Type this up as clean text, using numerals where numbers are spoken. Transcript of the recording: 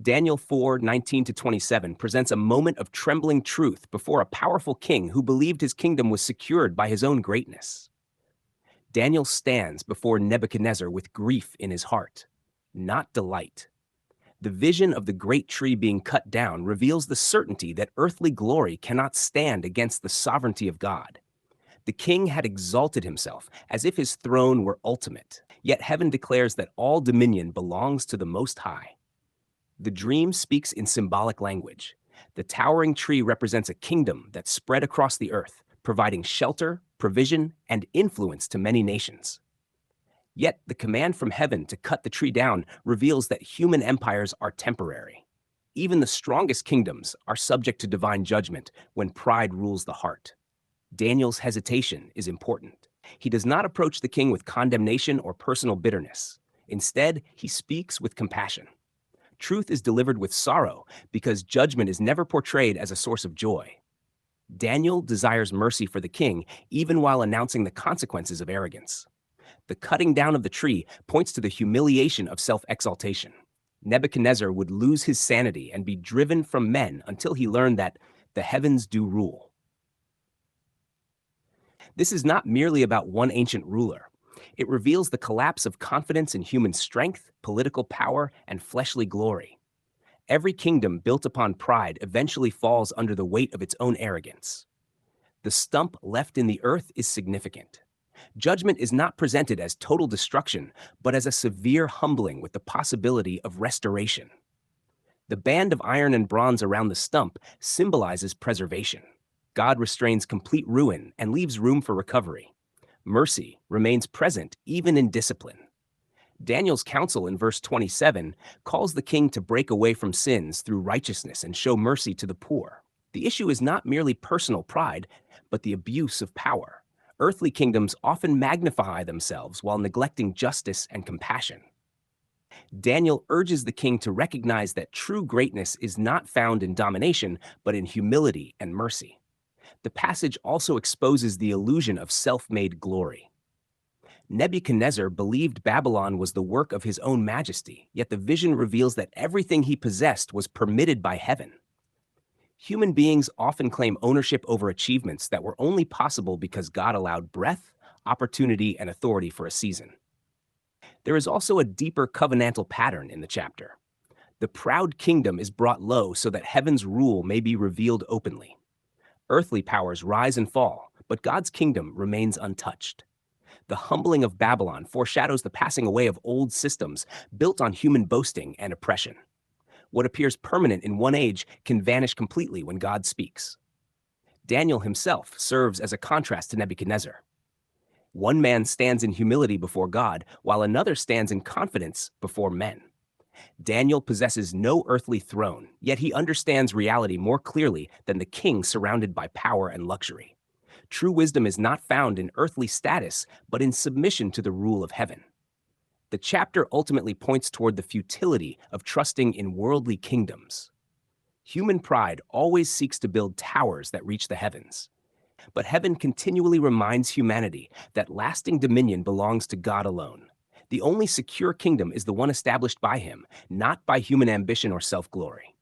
Daniel 4:19-27 presents a moment of trembling truth before a powerful king who believed his kingdom was secured by his own greatness. Daniel stands before Nebuchadnezzar with grief in his heart, not delight. The vision of the great tree being cut down reveals the certainty that earthly glory cannot stand against the sovereignty of God. The king had exalted himself as if his throne were ultimate, yet heaven declares that all dominion belongs to the Most High. The dream speaks in symbolic language. The towering tree represents a kingdom that spread across the earth, providing shelter, provision, and influence to many nations. Yet the command from heaven to cut the tree down reveals that human empires are temporary. Even the strongest kingdoms are subject to divine judgment when pride rules the heart. Daniel's hesitation is important. He does not approach the king with condemnation or personal bitterness. Instead, he speaks with compassion. Truth is delivered with sorrow because judgment is never portrayed as a source of joy. Daniel desires mercy for the king even while announcing the consequences of arrogance. The cutting down of the tree points to the humiliation of self-exaltation. Nebuchadnezzar would lose his sanity and be driven from men until he learned that the heavens do rule. This is not merely about one ancient ruler. It reveals the collapse of confidence in human strength, political power, and fleshly glory. Every kingdom built upon pride eventually falls under the weight of its own arrogance. The stump left in the earth is significant. Judgment is not presented as total destruction, but as a severe humbling with the possibility of restoration. The band of iron and bronze around the stump symbolizes preservation. God restrains complete ruin and leaves room for recovery. Mercy remains present even in discipline. Daniel's counsel in verse 27 calls the king to break away from sins through righteousness and show mercy to the poor. The issue is not merely personal pride, but the abuse of power. Earthly kingdoms often magnify themselves while neglecting justice and compassion. Daniel urges the king to recognize that true greatness is not found in domination, but in humility and mercy. The passage also exposes the illusion of self-made glory. Nebuchadnezzar believed Babylon was the work of his own majesty, yet the vision reveals that everything he possessed was permitted by heaven. Human beings often claim ownership over achievements that were only possible because God allowed breath, opportunity, and authority for a season. There is also a deeper covenantal pattern in the chapter. The proud kingdom is brought low so that heaven's rule may be revealed openly. Earthly powers rise and fall, but God's kingdom remains untouched. The humbling of Babylon foreshadows the passing away of old systems built on human boasting and oppression. What appears permanent in one age can vanish completely when God speaks. Daniel himself serves as a contrast to Nebuchadnezzar. One man stands in humility before God, while another stands in confidence before men. Daniel possesses no earthly throne, yet he understands reality more clearly than the king surrounded by power and luxury. True wisdom is not found in earthly status, but in submission to the rule of heaven. The chapter ultimately points toward the futility of trusting in worldly kingdoms. Human pride always seeks to build towers that reach the heavens. But heaven continually reminds humanity that lasting dominion belongs to God alone. The only secure kingdom is the one established by him, not by human ambition or self-glory.